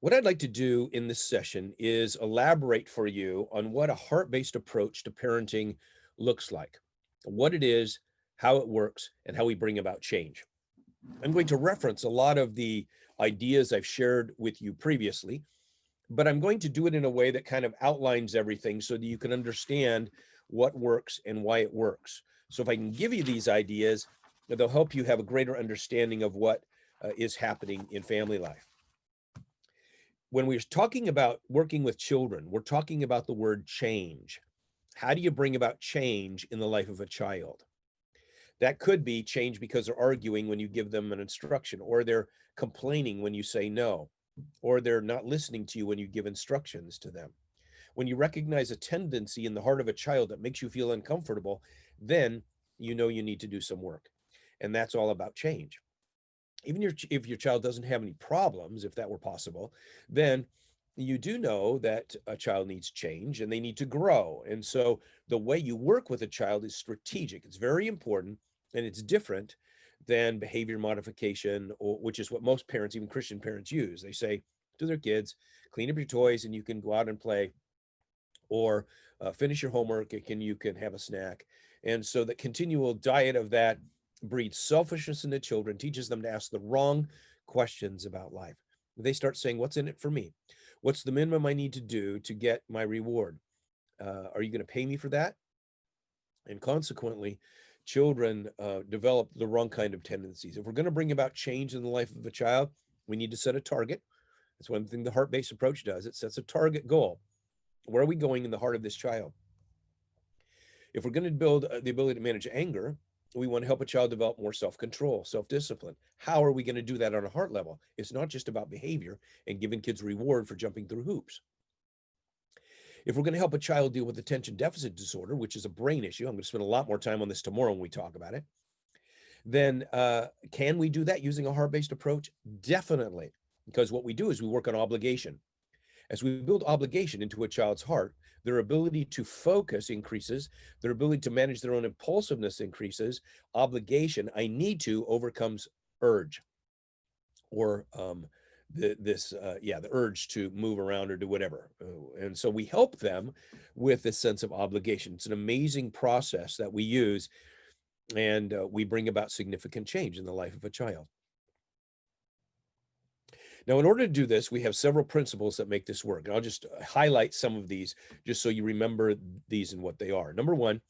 What I'd like to do in this session is elaborate for you on what a heart-based approach to parenting looks like, what it is, how it works, and how we bring about change. I'm going to reference a lot of the ideas I've shared with you previously, but I'm going to do it in a way that kind of outlines everything so that you can understand what works and why it works. So if I can give you these ideas, they'll help you have a greater understanding of what is happening in family life. When we're talking about working with children, we're talking about the word change. How do you bring about change in the life of a child? That could be change because they're arguing when you give them an instruction, or they're complaining when you say no, or they're not listening to you when you give instructions to them. When you recognize a tendency in the heart of a child that makes you feel uncomfortable, then you know you need to do some work. And that's all about change. Even if your child doesn't have any problems, if that were possible, then you do know that a child needs change and they need to grow. And so the way you work with a child is strategic. It's very important, and it's different than behavior modification, which is what most parents, even Christian parents, use. They say to their kids, clean up your toys and you can go out and play, or finish your homework and you can have a snack. And so the continual diet of that breeds selfishness in the children, teaches them to ask the wrong questions about life. They start saying, what's in it for me? What's the minimum I need to do to get my reward? Are you going to pay me for that? And consequently, children develop the wrong kind of tendencies. If we're going to bring about change in the life of a child, we need to set a target. That's one thing the heart-based approach does. It sets a target goal. Where are we going in the heart of this child? If we're going to build the ability to manage anger, we want to help a child develop more self-control, self-discipline. How are we going to do that on a heart level? It's not just about behavior and giving kids reward for jumping through hoops. If we're going to help a child deal with attention deficit disorder, which is a brain issue, I'm going to spend a lot more time on this tomorrow when we talk about it, then can we do that using a heart-based approach? Definitely, because what we do is we work on obligation. As we build obligation into a child's heart, their ability to focus increases, their ability to manage their own impulsiveness increases. Obligation, I need to, overcomes urge, or the urge to move around or do whatever. And so we help them with this sense of obligation. It's an amazing process that we use, and we bring about significant change in the life of a child. Now, in order to do this, we have several principles that make this work. And I'll just highlight some of these just so you remember these and what they are. Number one,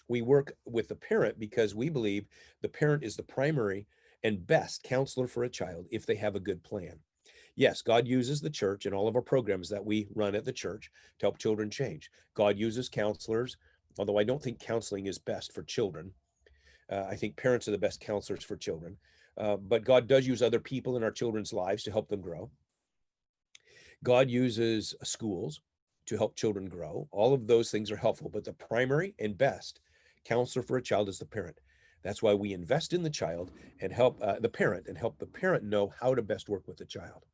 we work with the parent because we believe the parent is the primary and best counselor for a child if they have a good plan. Yes, God uses the church and all of our programs that we run at the church to help children change. God uses counselors, although I don't think counseling is best for children. I think parents are the best counselors for children. But God does use other people in our children's lives to help them grow. God uses schools to help children grow. All of those things are helpful, but the primary and best counselor for a child is the parent. That's why we invest in the child and help the parent and help the parent know how to best work with the child.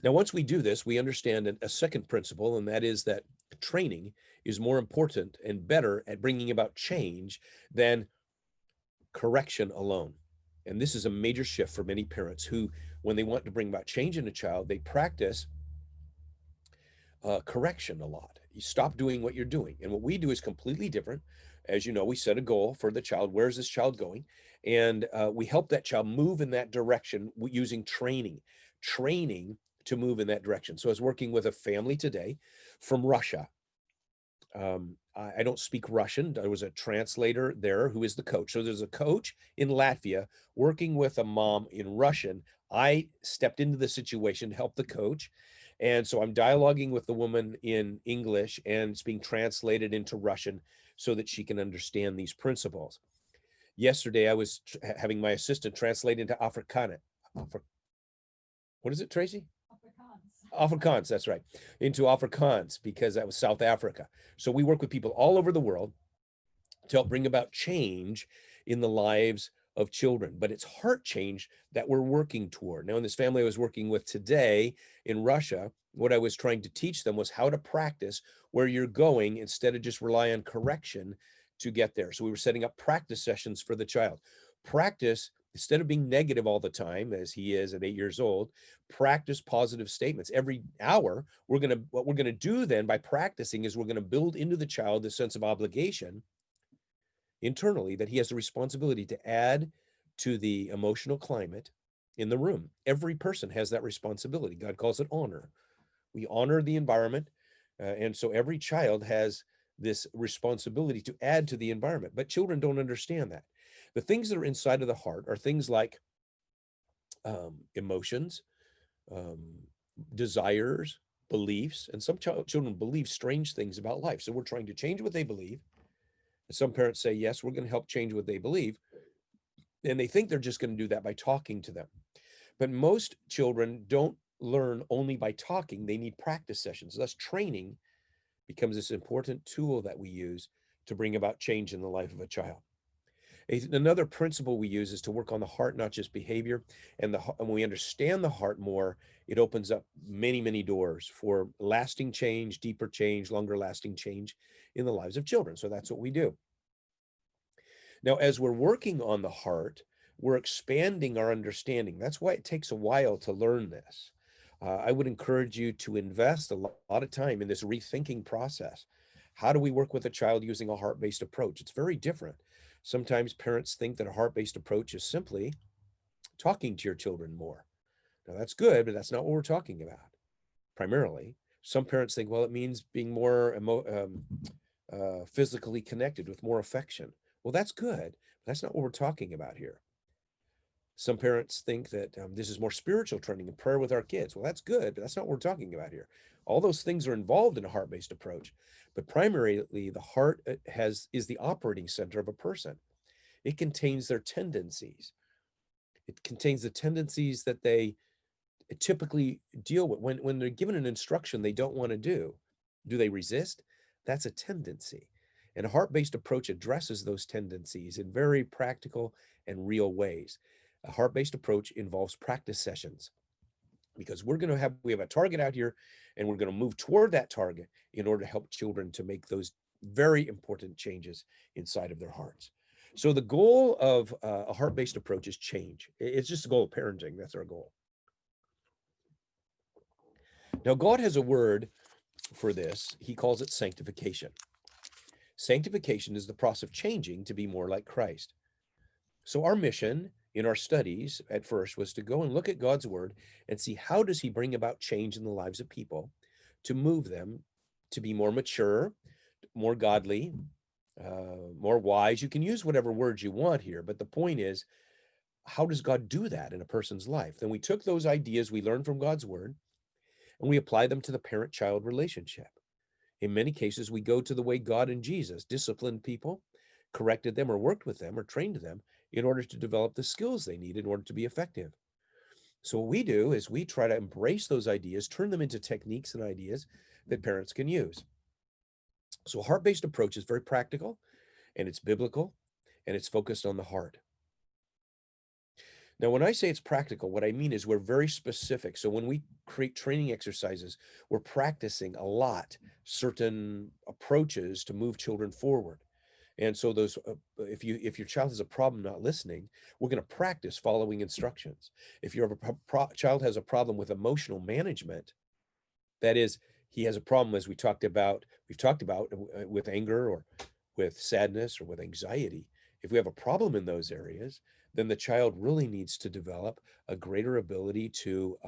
Now, once we do this, we understand a second principle, and that is that training is more important and better at bringing about change than correction alone. And this is a major shift for many parents who, when they want to bring about change in a child, they practice correction a lot. You stop doing what you're doing. And what we do is completely different. As you know, we set a goal for the child. Where's this child going? And we help that child move in that direction using training to move in that direction. So I was working with a family today from Russia. I don't speak Russian. There was a translator there who is the coach. So there's a coach in Latvia working with a mom in Russian. I stepped into the situation to help the coach. And so I'm dialoguing with the woman in English, and it's being translated into Russian so that she can understand these principles. Yesterday, I was having my assistant translate into Afrikaans. What is it, Tracy? Afrikaans, that's right, into Afrikaans, because that was South Africa. So we work with people all over the world to help bring about change in the lives of children, but it's heart change that we're working toward. Now, in this family I was working with today in Russia, what I was trying to teach them was how to practice where you're going instead of just rely on correction to get there. So we were setting up practice sessions for the child. Practice Instead of being negative all the time, as he is at 8 years old, practice positive statements. Every hour, what we're gonna do then by practicing is we're gonna build into the child this sense of obligation internally that he has the responsibility to add to the emotional climate in the room. Every person has that responsibility. God calls it honor. We honor the environment, and so every child has this responsibility to add to the environment, but children don't understand that. The things that are inside of the heart are things like emotions, um, desires, beliefs, and some children believe strange things about life. So we're trying to change what they believe. And some parents say, yes, we're going to help change what they believe. And they think they're just going to do that by talking to them. But most children don't learn only by talking. They need practice sessions. Thus, training becomes this important tool that we use to bring about change in the life of a child. Another principle we use is to work on the heart, not just behavior. And when we understand the heart more, it opens up many, many doors for lasting change, deeper change, longer lasting change in the lives of children. So that's what we do. Now, as we're working on the heart, we're expanding our understanding. That's why it takes a while to learn this. I would encourage you to invest a lot of time in this rethinking process. How do we work with a child using a heart-based approach? It's very different. Sometimes parents think that a heart-based approach is simply talking to your children more. Now, that's good, but that's not what we're talking about primarily. Some parents think, well, it means being more physically connected with more affection. Well, that's good, but that's not what we're talking about here. Some parents think that this is more spiritual training and prayer with our kids. Well, that's good, but that's not what we're talking about here. All those things are involved in a heart-based approach, but primarily the heart is the operating center of a person. It contains their tendencies. It contains the tendencies that they typically deal with. When they're given an instruction they don't want to do they resist? That's a tendency. And a heart-based approach addresses those tendencies in very practical and real ways. A heart-based approach involves practice sessions because we have a target out here and we're going to move toward that target in order to help children to make those very important changes inside of their hearts. So the goal of a heart-based approach is change. It's just the goal of parenting. That's our goal. Now, God has a word for this. He calls it sanctification. Sanctification is the process of changing to be more like Christ. So our mission in our studies at first was to go and look at God's word and see how does he bring about change in the lives of people to move them to be more mature, more godly, more wise. You can use whatever words you want here, but the point is, how does God do that in a person's life? Then we took those ideas we learned from God's word and we apply them to the parent-child relationship. In many cases, we go to the way God and Jesus disciplined people, corrected them or worked with them or trained them in order to develop the skills they need in order to be effective. So what we do is we try to embrace those ideas, turn them into techniques and ideas that parents can use. So a heart-based approach is very practical and it's biblical and it's focused on the heart. Now, when I say it's practical, what I mean is we're very specific. So when we create training exercises, we're practicing a lot certain approaches to move children forward. And so those, if your child has a problem not listening, we're going to practice following instructions. If your child has a problem with emotional management, that is, he has a problem, as we've talked about with anger or with sadness or with anxiety. If we have a problem in those areas, then the child really needs to develop a greater ability to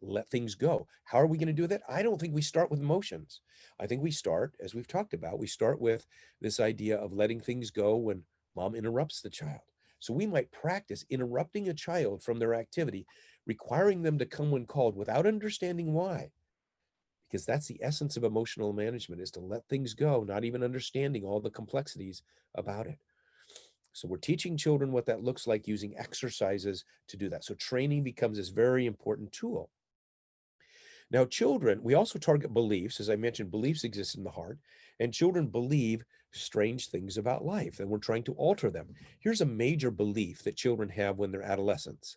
let things go. How are we going to do that? I don't think we start with emotions. I think we start, as we've talked about, we start with this idea of letting things go when mom interrupts the child. So we might practice interrupting a child from their activity, requiring them to come when called without understanding why. Because that's the essence of emotional management, is to let things go, not even understanding all the complexities about it. So we're teaching children what that looks like using exercises to do that. So training becomes this very important tool. Now, children, we also target beliefs. As I mentioned, beliefs exist in the heart, and children believe strange things about life, and we're trying to alter them. Here's a major belief that children have when they're adolescents.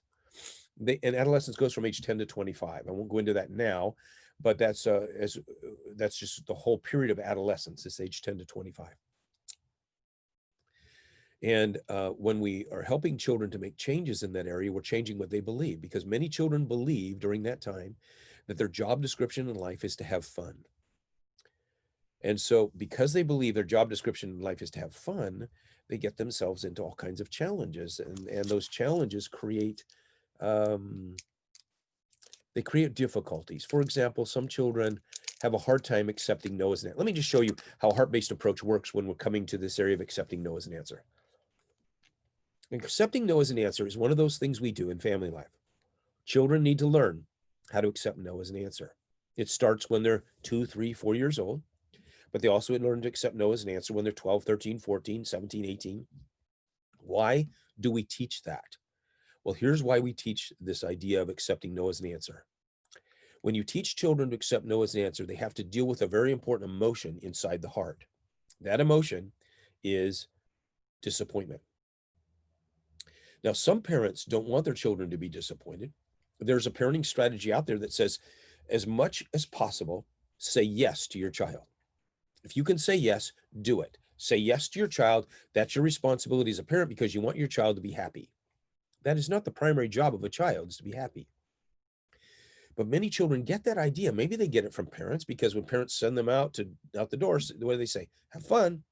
And adolescence goes from age 10 to 25. I won't go into that now, but that's just the whole period of adolescence, this age 10 to 25. And when we are helping children to make changes in that area, we're changing what they believe, because many children believe during that time that their job description in life is to have fun. And so because they believe their job description in life is to have fun, they get themselves into all kinds of challenges. And those challenges create they create difficulties. For example, some children have a hard time accepting no as an answer. Let me just show you how a heart-based approach works when we're coming to this area of accepting no as an answer. Accepting no as an answer is one of those things we do in family life. Children need to learn how to accept no as an answer. It starts when they're 2, 3, 4 years old, but they also learn to accept no as an answer when they're 12, 13, 14, 17, 18. Why do we teach that? Well, here's why we teach this idea of accepting no as an answer. When you teach children to accept no as an answer, they have to deal with a very important emotion inside the heart. That emotion is disappointment. Now, some parents don't want their children to be disappointed. There's a parenting strategy out there that says, as much as possible, say yes to your child. If you can say yes, do it. Say yes to your child. That's your responsibility as a parent, because you want your child to be happy. That is not the primary job of a child, is to be happy. But many children get that idea. Maybe they get it from parents, because when parents send them out the door, what do they say? Have fun.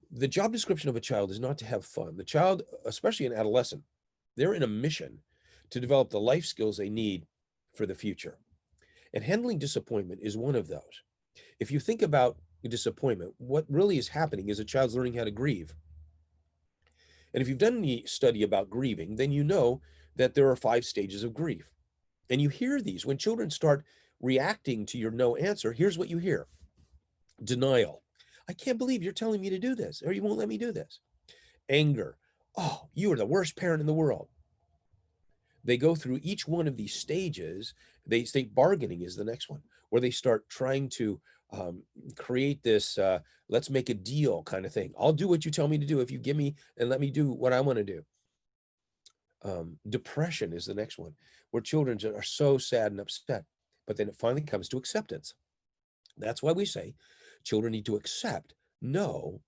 The job description of a child is not to have fun. The child, especially an adolescent, they're in a mission to develop the life skills they need for the future. And handling disappointment is one of those. If you think about disappointment, what really is happening is a child's learning how to grieve. And if you've done any study about grieving, then you know that there are 5 stages of grief. And you hear these. When children start reacting to your no answer, here's what you hear. Denial. I can't believe you're telling me to do this, or you won't let me do this. Anger. Oh, you are the worst parent in the world. They go through each one of these stages. They say bargaining is the next one, where they start trying to create this let's make a deal kind of thing. I'll do what you tell me to do if you give me and let me do what I want to do. Depression is the next one, where children are so sad and upset, but then it finally comes to acceptance. That's why we say children need to accept no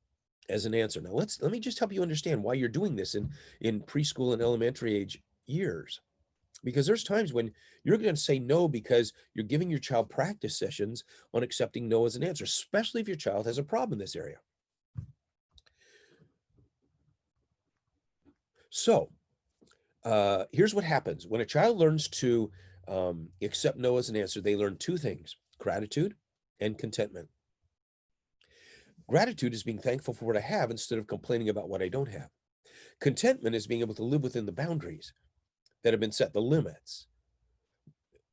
as an answer. Now let me just help you understand why you're doing this in preschool and elementary age years. Because there's times when you're going to say no because you're giving your child practice sessions on accepting no as an answer, especially if your child has a problem in this area. So here's what happens. When a child learns to accept no as an answer, they learn 2 things: gratitude and contentment. Gratitude is being thankful for what I have instead of complaining about what I don't have. Contentment is being able to live within the boundaries that have been set, the limits.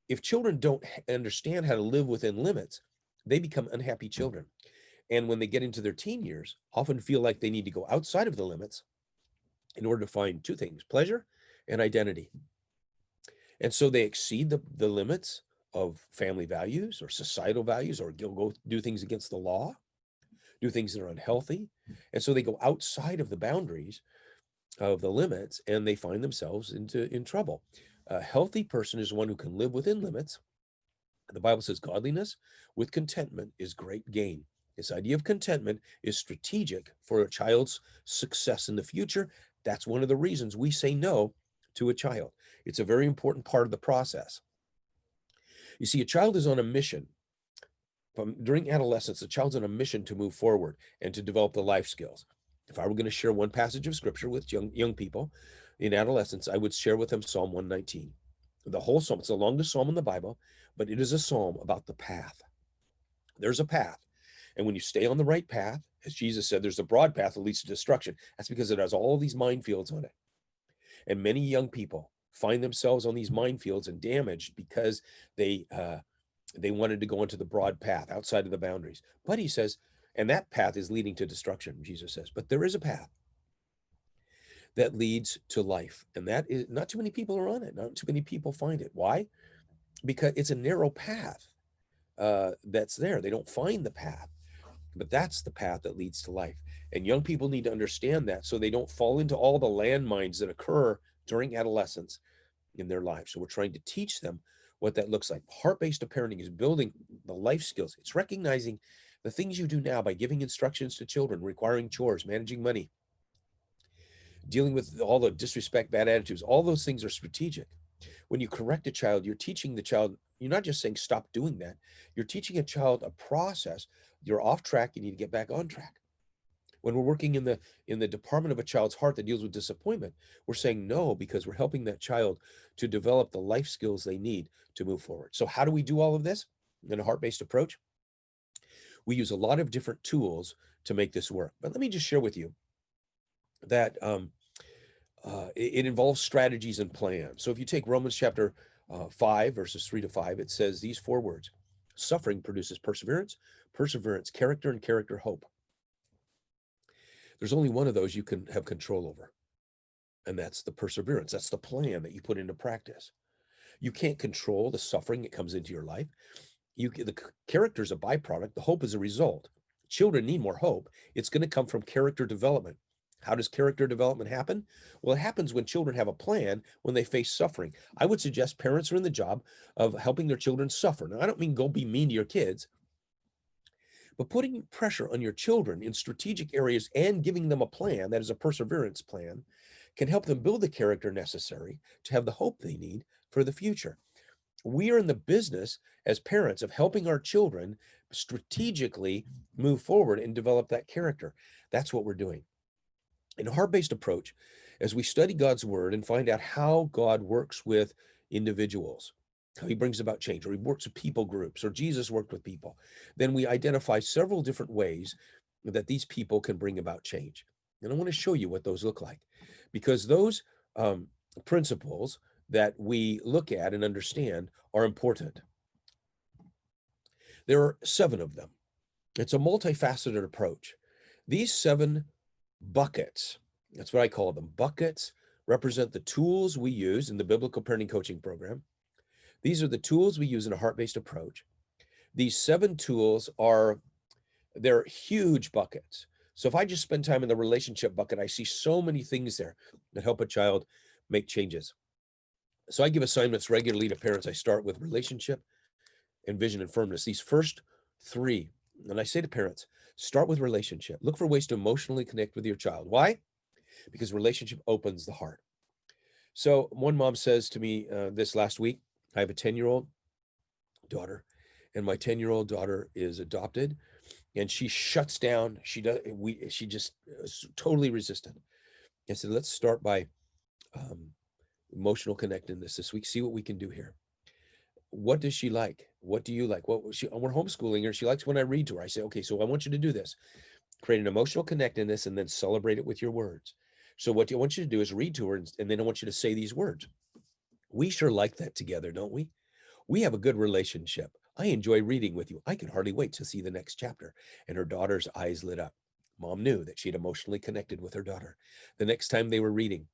If children don't understand how to live within limits, they become unhappy children. And when they get into their teen years, often feel like they need to go outside of the limits in order to find 2 things: pleasure and identity. And so they exceed the limits of family values or societal values, or go do things against the law, do things that are unhealthy. And so they go outside of the boundaries of the limits, and they find themselves in trouble. A healthy person is one who can live within limits. The Bible says godliness with contentment is great gain. This idea of contentment is strategic for a child's success in the future. That's one of the reasons we say no to a child. It's a very important part of the process. You see, a child is on a mission. During adolescence, a child's on a mission to move forward and to develop the life skills. If I were going to share one passage of scripture with young people in adolescence, I would share with them Psalm 119. The whole psalm, it's the longest psalm in the Bible, but it is a psalm about the path. There's a path. And when you stay on the right path, as Jesus said, there's a broad path that leads to destruction. That's because it has all these minefields on it. And many young people find themselves on these minefields and damaged because they wanted to go into the broad path outside of the boundaries. But he says, and that path is leading to destruction, Jesus says. But there is a path that leads to life. And that is, not too many people are on it. Not too many people find it. Why? Because it's a narrow path that's there. They don't find the path. But that's the path that leads to life. And young people need to understand that so they don't fall into all the landmines that occur during adolescence in their lives. So we're trying to teach them what that looks like. Heart-based parenting is building the life skills. It's recognizing the things you do now by giving instructions to children, requiring chores, managing money, dealing with all the disrespect, bad attitudes, all those things are strategic. When you correct a child, you're teaching the child, you're not just saying stop doing that. You're teaching a child a process. You're off track, you need to get back on track. When we're working in the department of a child's heart that deals with disappointment, we're saying no because we're helping that child to develop the life skills they need to move forward. So how do we do all of this in a heart-based approach? We use a lot of different tools to make this work. But let me just share with you that it involves strategies and plans. So if you take Romans chapter 5, verses 3 to 5, it says these 4 words: suffering produces perseverance, perseverance, character, and character, hope. There's only one of those you can have control over, and that's the perseverance. That's the plan that you put into practice. You can't control the suffering that comes into your life. The character is a byproduct. The hope is a result. Children need more hope. It's going to come from character development. How does character development happen? Well, it happens when children have a plan when they face suffering. I would suggest parents are in the job of helping their children suffer. Now, I don't mean go be mean to your kids, but putting pressure on your children in strategic areas and giving them a plan that is a perseverance plan can help them build the character necessary to have the hope they need for the future. We are in the business as parents of helping our children strategically move forward and develop that character. That's what we're doing. In a heart-based approach, as we study God's word and find out how God works with individuals, how he brings about change, or he works with people groups, or Jesus worked with people, then we identify several different ways that these people can bring about change. And I want to show you what those look like, because those principles that we look at and understand are important. There are 7 of them. It's a multifaceted approach. These 7 buckets, that's what I call them. Buckets represent the tools we use in the biblical parenting coaching program. These are the tools we use in a heart-based approach. These 7 tools they're huge buckets. So if I just spend time in the relationship bucket, I see so many things there that help a child make changes. So I give assignments regularly to parents. I start with relationship and vision and firmness. These first 3, and I say to parents, start with relationship. Look for ways to emotionally connect with your child. Why? Because relationship opens the heart. So one mom says to me this last week, I have a 10-year-old daughter, and my 10-year-old daughter is adopted, and she shuts down. She just is totally resistant. I said, let's start by emotional connectedness this week. See what we can do here. What does she like? What do you like? We're homeschooling her. She likes when I read to her. I say, okay, so I want you to do this. Create an emotional connectedness and then celebrate it with your words. So what I want you to do is read to her, and then I want you to say these words. We sure like that together, don't we? We have a good relationship. I enjoy reading with you. I can hardly wait to see the next chapter. And her daughter's eyes lit up. Mom knew that she'd emotionally connected with her daughter. The next time they were reading,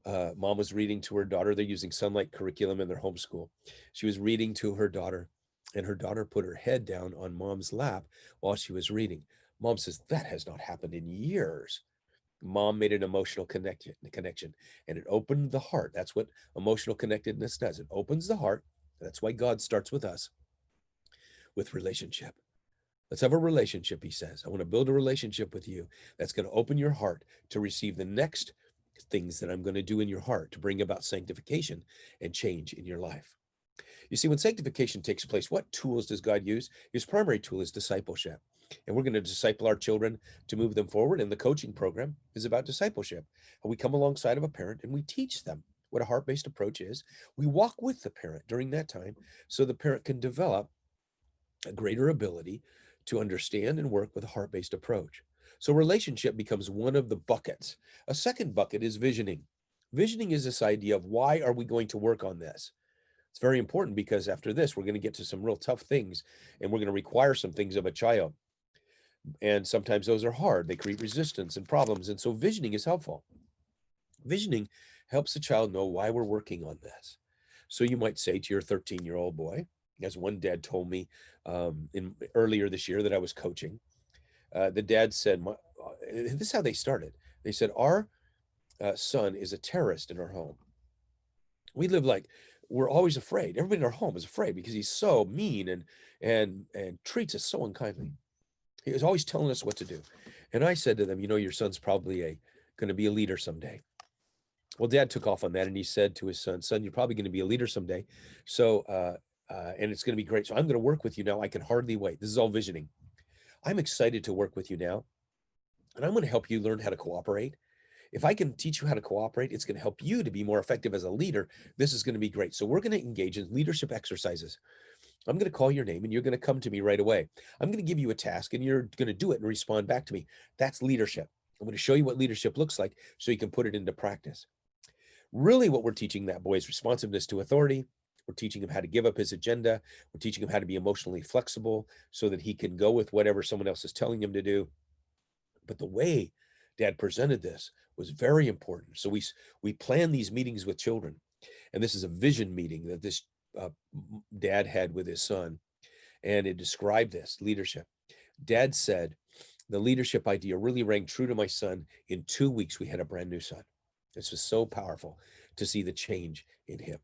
mom was reading to her daughter. They're using Sunlight curriculum in their homeschool. She was reading to her daughter, and her daughter put her head down on mom's lap while she was reading. Mom says, that has not happened in years. Mom made an emotional connection, and it opened the heart. That's what emotional connectedness does. It opens the heart. That's why God starts with us, with relationship. Let's have a relationship, he says. I want to build a relationship with you that's going to open your heart to receive the next things that I'm going to do in your heart to bring about sanctification and change in your life. You see, when sanctification takes place, what tools does God use? His primary tool is discipleship. And we're going to disciple our children to move them forward. And the coaching program is about discipleship. And we come alongside of a parent and we teach them what a heart-based approach is. We walk with the parent during that time so the parent can develop a greater ability to understand and work with a heart-based approach. So relationship becomes one of the buckets. A second bucket is visioning. Visioning is this idea of why are we going to work on this? It's very important because after this, we're going to get to some real tough things and we're going to require some things of a child. And sometimes those are hard. They create resistance and problems. And so visioning is helpful. Visioning helps the child know why we're working on this. So you might say to your 13-year-old boy, as one dad told me earlier this year that I was coaching, the dad said, this is how they started. They said, our son is a terrorist in our home. We live like we're always afraid. Everybody in our home is afraid because he's so mean and treats us so unkindly. He was always telling us what to do. And I said to them, your son's probably going to be a leader someday. Well, Dad took off on that, and he said to his son, you're probably going to be a leader someday. So, and it's going to be great. So I'm going to work with you now. I can hardly wait. This is all visioning. I'm excited to work with you now, and I'm going to help you learn how to cooperate. If I can teach you how to cooperate, it's going to help you to be more effective as a leader. This is going to be great. So we're going to engage in leadership exercises. I'm going to call your name, and you're going to come to me right away. I'm going to give you a task, and you're going to do it and respond back to me. That's leadership. I'm going to show you what leadership looks like so you can put it into practice. Really, what we're teaching that boy is responsiveness to authority. We're teaching him how to give up his agenda. We're teaching him how to be emotionally flexible so that he can go with whatever someone else is telling him to do. But the way Dad presented this was very important. So we plan these meetings with children, and this is a vision meeting that this dad had with his son, and it described this leadership. Dad said, the leadership idea really rang true to my son. In 2 weeks, we had a brand new son. This was so powerful to see the change in him.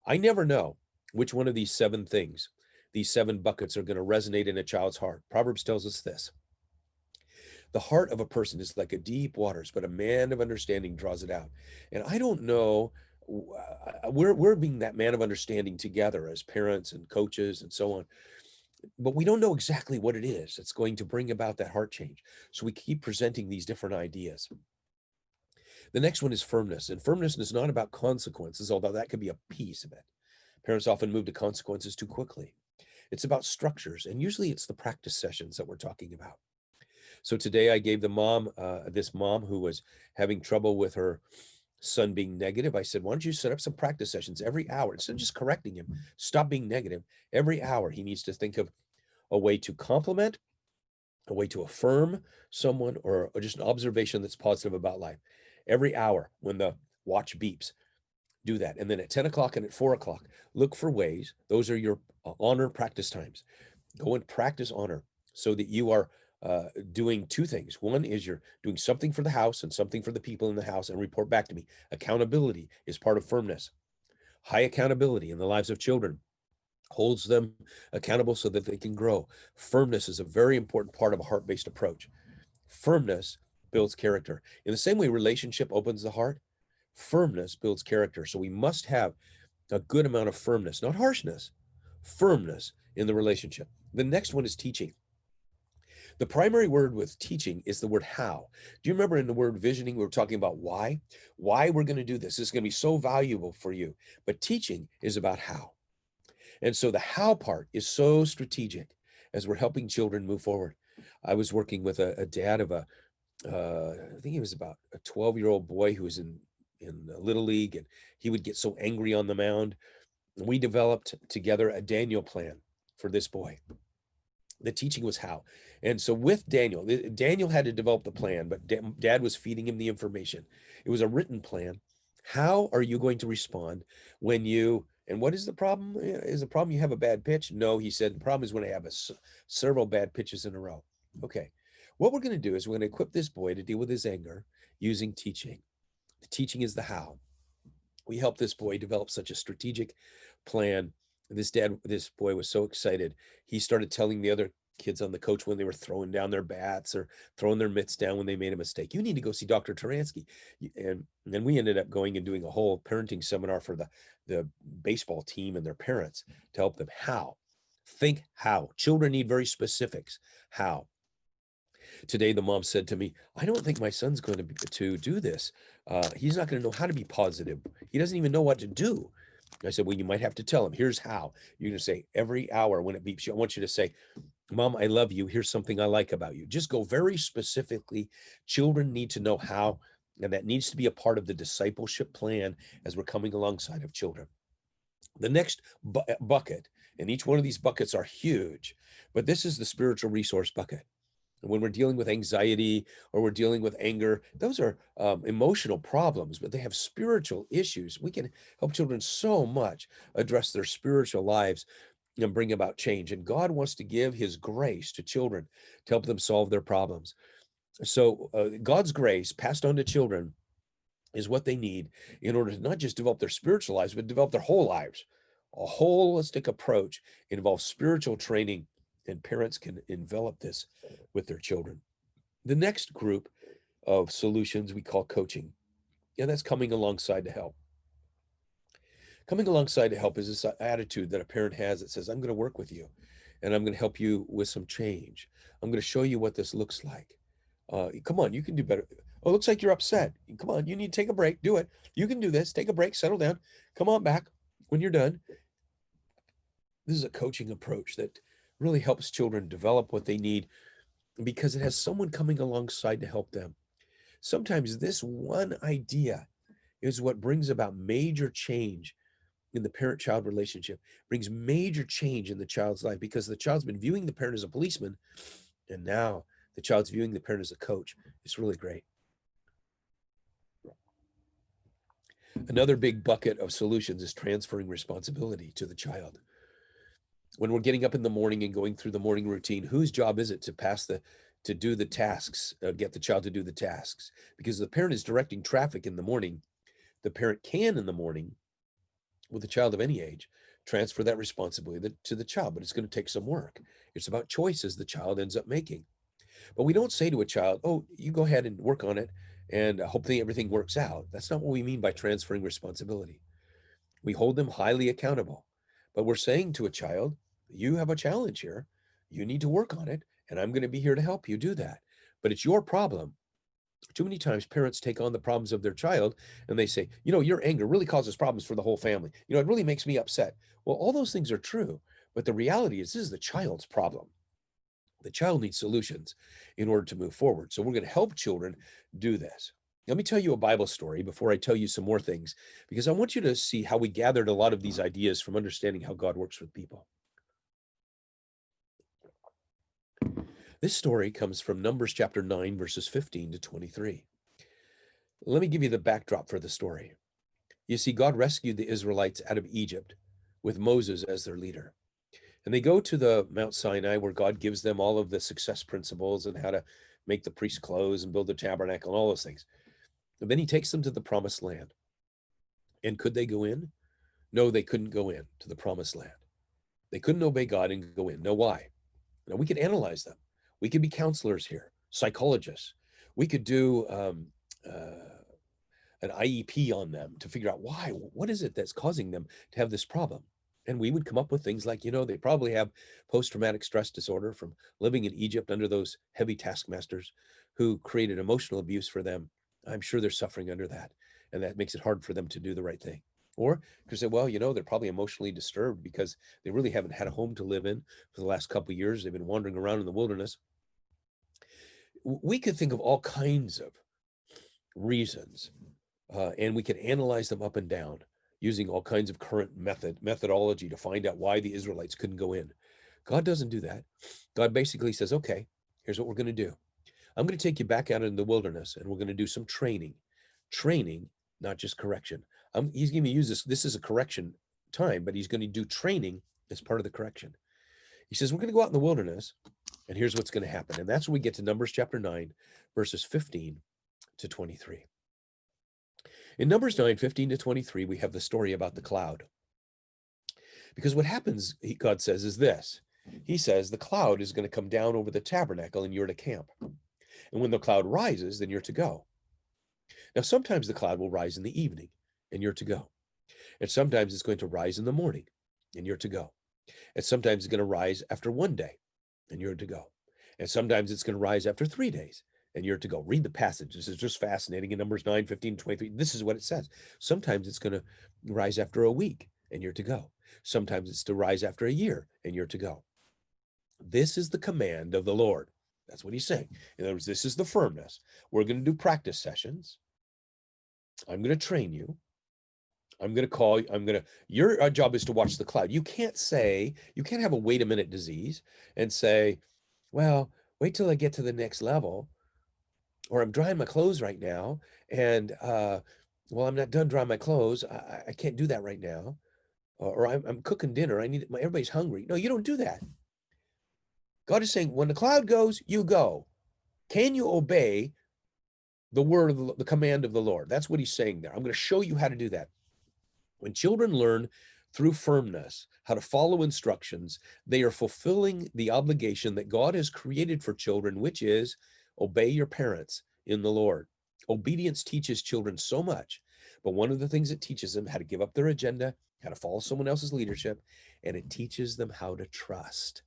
I never know which one of these 7 things, these 7 buckets, are going to resonate in a child's heart. Proverbs tells us this. The heart of a person is like a deep waters, but a man of understanding draws it out. And I don't know, we're being that man of understanding together as parents and coaches and so on, but we don't know exactly what it is that's going to bring about that heart change. So we keep presenting these different ideas. The next one is firmness, and firmness is not about consequences, although that could be a piece of it. Parents often move to consequences too quickly. It's about structures, and usually it's the practice sessions that we're talking about. So today I gave the mom, this mom who was having trouble with her son being negative, I said, why don't you set up some practice sessions every hour? Instead of just correcting him, stop being negative. Every hour he needs to think of a way to compliment, a way to affirm someone, or just an observation that's positive about life. Every hour when the watch beeps, do that. And then at 10 o'clock and at 4 o'clock, look for ways. Those are your honor practice times. Go and practice honor so that you are doing 2 things. One is you're doing something for the house and something for the people in the house, and report back to me. Accountability is part of firmness. High accountability in the lives of children holds them accountable so that they can grow. Firmness is a very important part of a heart-based approach. Firmness builds character. In the same way relationship opens the heart, firmness builds character. So we must have a good amount of firmness, not harshness, firmness in the relationship. The next one is teaching. The primary word with teaching is the word how. Do you remember in the word visioning, we were talking about why we're going to do this? This is going to be so valuable for you. But teaching is about how. And so the how part is so strategic as we're helping children move forward. I was working with a dad of I think he was about a 12-year-old boy who was in the Little League, and he would get so angry on the mound. And we developed together a Daniel plan for this boy. The teaching was how. And so with Daniel had to develop the plan, but Dad was feeding him the information. It was a written plan. How are you going to respond when and what is the problem? Is the problem you have a bad pitch? No, he said, the problem is when I have several bad pitches in a row. Okay. What we're going to do is we're going to equip this boy to deal with his anger using teaching. The teaching is the how. We helped this boy develop such a strategic plan. This boy was so excited. He started telling the other kids on the coach when they were throwing down their bats or throwing their mitts down when they made a mistake. You need to go see Dr. Taransky. And then we ended up going and doing a whole parenting seminar for the baseball team and their parents to help them how. Think how. Children need very specifics. How. Today, the mom said to me, I don't think my son's going to do this. He's not going to know how to be positive. He doesn't even know what to do. I said, well, you might have to tell him. Here's how. You're going to say every hour when it beeps, I want you to say, Mom, I love you. Here's something I like about you. Just go very specifically. Children need to know how, and that needs to be a part of the discipleship plan as we're coming alongside of children. The next bucket, and each one of these buckets are huge, but this is the spiritual resource bucket. When we're dealing with anxiety or we're dealing with anger, those are emotional problems, but they have spiritual issues. We can help children so much address their spiritual lives and bring about change. And God wants to give his grace to children to help them solve their problems. So God's grace passed on to children is what they need in order to not just develop their spiritual lives, but develop their whole lives. A holistic approach involves spiritual training, and parents can envelop this with their children. The next group of solutions we call coaching. And that's coming alongside to help. Coming alongside to help is this attitude that a parent has that says, I'm going to work with you and I'm going to help you with some change. I'm going to show you what this looks like. Come on, you can do better. Oh, it looks like you're upset. Come on, you need to take a break. Do it. You can do this. Take a break, settle down. Come on back when you're done. This is a coaching approach that really helps children develop what they need because it has someone coming alongside to help them. Sometimes this one idea is what brings about major change in the parent-child relationship, brings major change in the child's life because the child's been viewing the parent as a policeman, and now the child's viewing the parent as a coach. It's really great. Another big bucket of solutions is transferring responsibility to the child. When we're getting up in the morning and going through the morning routine, whose job is it to do the tasks, get the child to do the tasks? Because the parent is directing traffic in the morning. The parent can in the morning, with a child of any age, transfer that responsibility to the child, but it's going to take some work. It's about choices the child ends up making. But we don't say to a child, oh, you go ahead and work on it and hopefully everything works out. That's not what we mean by transferring responsibility. We hold them highly accountable, but we're saying to a child, you have a challenge here. You need to work on it, and I'm going to be here to help you do that. But it's your problem. Too many times parents take on the problems of their child and they say, your anger really causes problems for the whole family. It really makes me upset. Well, all those things are true, but the reality is this is the child's problem. The child needs solutions in order to move forward. So we're going to help children do this. Let me tell you a Bible story before I tell you some more things, because I want you to see how we gathered a lot of these ideas from understanding how God works with people. This story comes from Numbers chapter 9, verses 15 to 23. Let me give you the backdrop for the story. You see, God rescued the Israelites out of Egypt with Moses as their leader. And they go to the Mount Sinai where God gives them all of the success principles and how to make the priest clothes and build the tabernacle and all those things. And then he takes them to the promised land. And could they go in? No, they couldn't go in to the promised land. They couldn't obey God and go in. No, why? Now, we could analyze them. We could be counselors here, psychologists. We could do an IEP on them to figure out why. What is it that's causing them to have this problem? And we would come up with things like, they probably have post-traumatic stress disorder from living in Egypt under those heavy taskmasters who created emotional abuse for them. I'm sure they're suffering under that. And that makes it hard for them to do the right thing. Or because say, well, they're probably emotionally disturbed because they really haven't had a home to live in for the last couple of years. They've been wandering around in the wilderness. We could think of all kinds of reasons, and we could analyze them up and down using all kinds of current methodology to find out why the Israelites couldn't go in. God doesn't do that. God basically says, okay, here's what we're going to do. I'm going to take you back out in the wilderness and we're going to do some training, not just correction. He's going to use this. This is a correction time, but he's going to do training as part of the correction. He says, we're going to go out in the wilderness and here's what's going to happen. And that's when we get to Numbers chapter 9, verses 15 to 23. In Numbers 9, 15 to 23, we have the story about the cloud. Because what happens, God says, is this. He says the cloud is going to come down over the tabernacle and you're to camp. And when the cloud rises, then you're to go. Now, sometimes the cloud will rise in the evening and you're to go. And sometimes it's going to rise in the morning and you're to go. And sometimes it's going to rise after one day and you're to go. And sometimes it's going to rise after 3 days and you're to go. Read the passage. This is just fascinating. In Numbers 9, 15, 23, this is what it says. Sometimes it's going to rise after a week and you're to go. Sometimes it's to rise after a year and you're to go. This is the command of the Lord. That's what he's saying. In other words, this is the firmness. We're going to do practice sessions. I'm going to train you. Your job is to watch the cloud. You can't have a wait a minute disease and say, well, wait till I get to the next level. Or I'm drying my clothes right now, and I'm not done drying my clothes. I can't do that right now. Or I'm cooking dinner. Everybody's hungry. No, you don't do that. God is saying, when the cloud goes, you go. Can you obey the word of the command of the Lord? That's what he's saying there. I'm going to show you how to do that. When children learn through firmness how to follow instructions, they are fulfilling the obligation that God has created for children, which is obey your parents in the Lord. Obedience teaches children so much, but one of the things it teaches them how to give up their agenda, how to follow someone else's leadership, and it teaches them how to trust.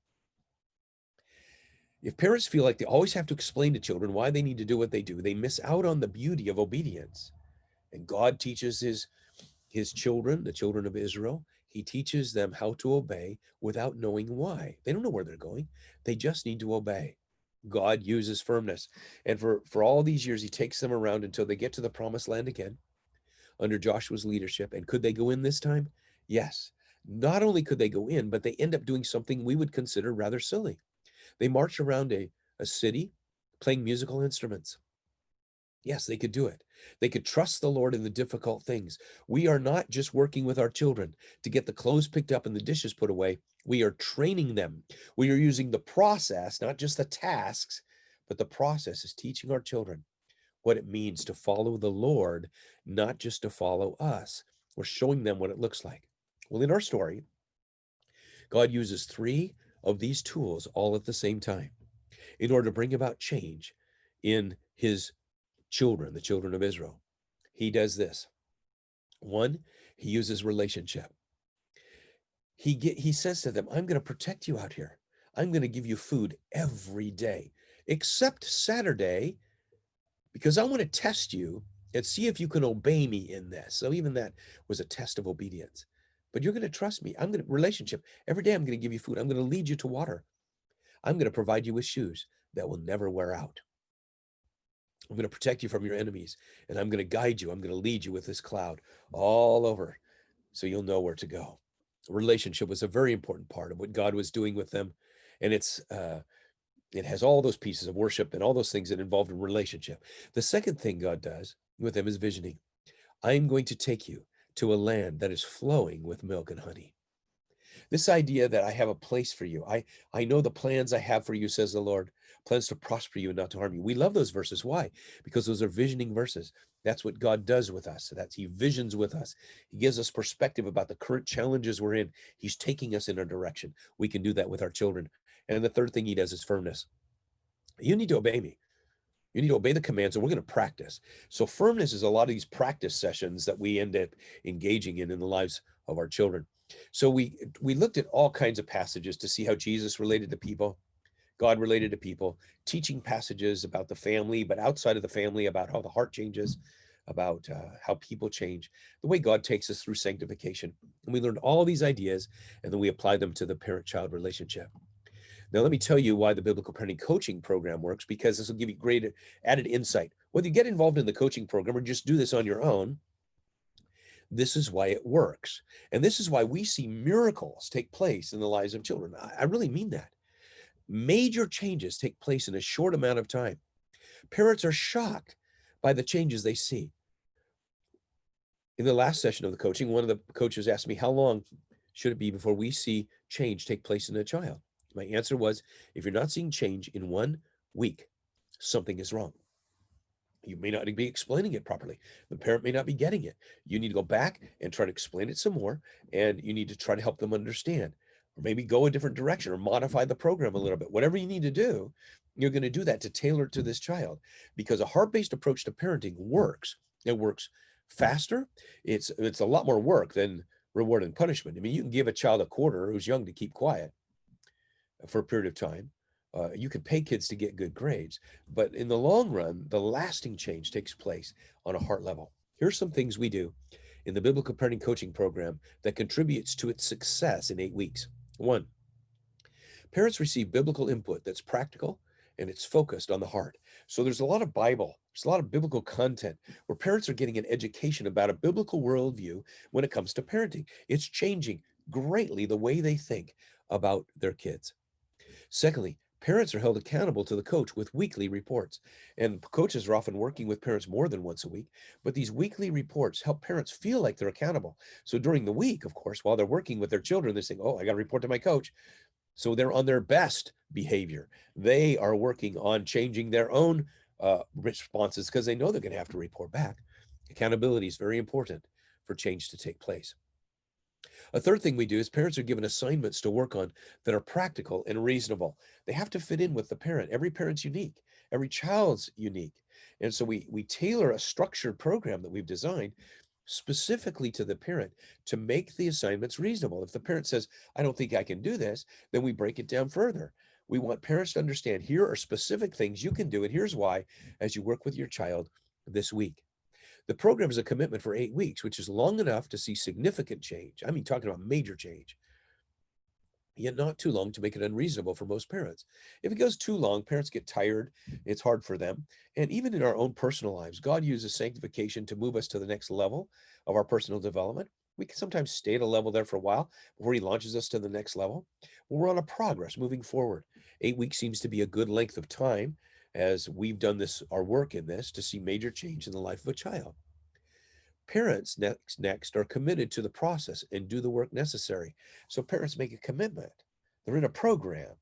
If parents feel like they always have to explain to children why they need to do what they do, they miss out on the beauty of obedience. And God teaches his children, the children of Israel, he teaches them how to obey without knowing why. They don't know where they're going. They just need to obey. God uses firmness. And for all these years, he takes them around until they get to the promised land again under Joshua's leadership. And could they go in this time? Yes. Not only could they go in, but they end up doing something we would consider rather silly. They march around a city playing musical instruments. Yes, they could do it. They could trust the Lord in the difficult things. We are not just working with our children to get the clothes picked up and the dishes put away. We are training them. We are using the process, not just the tasks, but the process is teaching our children what it means to follow the Lord, not just to follow us. We're showing them what it looks like. Well, in our story, God uses 3 of these tools all at the same time in order to bring about change in his children, the children of Israel. He does this. 1, he uses relationship. He says to them, I'm going to protect you out here. I'm going to give you food every day, except Saturday, because I want to test you and see if you can obey me in this. So even that was a test of obedience. But you're going to trust me. I'm going to relationship. Every day I'm going to give you food. I'm going to lead you to water. I'm going to provide you with shoes that will never wear out. I'm going to protect you from your enemies, and I'm going to guide you. I'm going to lead you with this cloud all over so you'll know where to go. Relationship was a very important part of what God was doing with them. And it has all those pieces of worship and all those things that involved in relationship. The second thing God does with them is visioning. I am going to take you to a land that is flowing with milk and honey. This idea that I have a place for you. I know the plans I have for you, says the Lord, plans to prosper you and not to harm you. We love those verses. Why? Because those are visioning verses. That's what God does with us. He visions with us. He gives us perspective about the current challenges we're in. He's taking us in a direction. We can do that with our children. And the third thing he does is firmness. You need to obey me. You need to obey the commands, and we're going to practice. So firmness is a lot of these practice sessions that we end up engaging in the lives of our children. So we looked at all kinds of passages to see how Jesus related to people, God related to people, teaching passages about the family, but outside of the family, about how the heart changes, about how people change, the way God takes us through sanctification. And we learned all these ideas, and then we applied them to the parent-child relationship. Now, let me tell you why the Biblical Parenting Coaching Program works, because this will give you great added insight. Whether you get involved in the coaching program or just do this on your own, this is why it works. And this is why we see miracles take place in the lives of children. I really mean that. Major changes take place in a short amount of time. Parents are shocked by the changes they see. In the last session of the coaching, one of the coaches asked me, how long should it be before we see change take place in a child? My answer was, if you're not seeing change in 1 week, something is wrong. You may not be explaining it properly. The parent may not be getting it. You need to go back and try to explain it some more, and you need to try to help them understand, or maybe go a different direction or modify the program a little bit. Whatever you need to do, you're going to do that to tailor it to this child, because a heart-based approach to parenting works. It works faster. It's a lot more work than reward and punishment. I mean, you can give a child a quarter who's young to keep quiet for a period of time. You can pay kids to get good grades, but in the long run, the lasting change takes place on a heart level. Here's some things we do in the Biblical Parenting Coaching Program that contributes to its success in 8 weeks. 1, parents receive biblical input that's practical and it's focused on the heart. So there's a lot of Bible, there's a lot of biblical content where parents are getting an education about a biblical worldview when it comes to parenting. It's changing greatly the way they think about their kids. Secondly, parents are held accountable to the coach with weekly reports. And coaches are often working with parents more than once a week, but these weekly reports help parents feel like they're accountable. So during the week, of course, while they're working with their children, they're saying, oh, I got to report to my coach. So they're on their best behavior. They are working on changing their own responses because they know they're going to have to report back. Accountability is very important for change to take place. A third thing we do is parents are given assignments to work on that are practical and reasonable. They have to fit in with the parent. Every parent's unique. Every child's unique. And so we tailor a structured program that we've designed specifically to the parent to make the assignments reasonable. If the parent says, I don't think I can do this, then we break it down further. We want parents to understand here are specific things you can do, and here's why as you work with your child this week. The program is a commitment for 8 weeks, which is long enough to see significant change. I mean, talking about major change, yet not too long to make it unreasonable for most parents. If it goes too long, parents get tired. It's hard for them. And even in our own personal lives, God uses sanctification to move us to the next level of our personal development. We can sometimes stay at a level there for a while before he launches us to the next level. We're on a progress moving forward. 8 weeks seems to be a good length of time as we've done this, our work in this, to see major change in the life of a child. Parents next are committed to the process and do the work necessary. So parents make a commitment. They're in a program,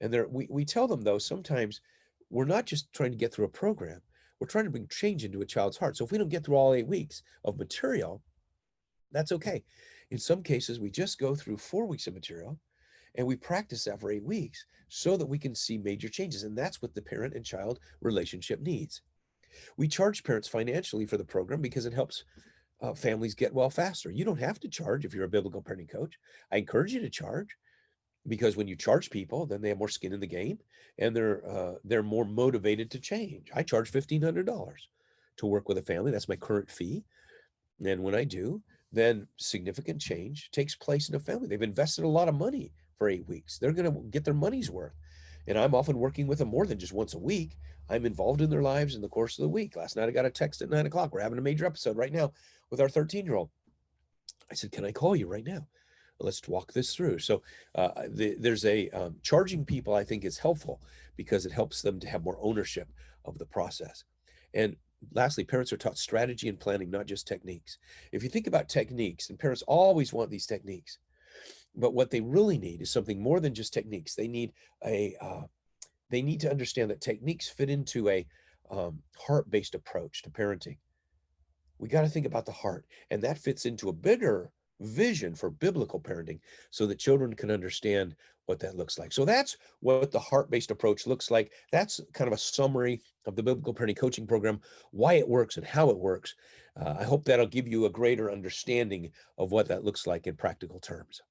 and we tell them though sometimes we're not just trying to get through a program. We're trying to bring change into a child's heart. So if we don't get through all 8 weeks of material, that's okay. In some cases, we just go through 4 weeks of material and we practice that for 8 weeks so that we can see major changes. And that's what the parent and child relationship needs. We charge parents financially for the program because it helps families get well faster. You don't have to charge if you're a biblical parenting coach. I encourage you to charge because when you charge people, then they have more skin in the game and they're more motivated to change. I charge $1,500 to work with a family. That's my current fee. And when I do, then significant change takes place in a family. They've invested a lot of money for 8 weeks. They're going to get their money's worth. And I'm often working with them more than just once a week. I'm involved in their lives in the course of the week. Last night, I got a text at 9 o'clock. We're having a major episode right now with our 13-year-old. I said, can I call you right now? Let's walk this through. So there's a charging people, I think, is helpful because it helps them to have more ownership of the process. And lastly, parents are taught strategy and planning, not just techniques. If you think about techniques, and parents always want these techniques, but what they really need is something more than just techniques. They need to understand that techniques fit into a heart-based approach to parenting. We got to think about the heart, and that fits into a bigger vision for biblical parenting so that children can understand what that looks like. So that's what the heart-based approach looks like. That's kind of a summary of the biblical parenting coaching program, why it works and how it works. I hope that'll give you a greater understanding of what that looks like in practical terms.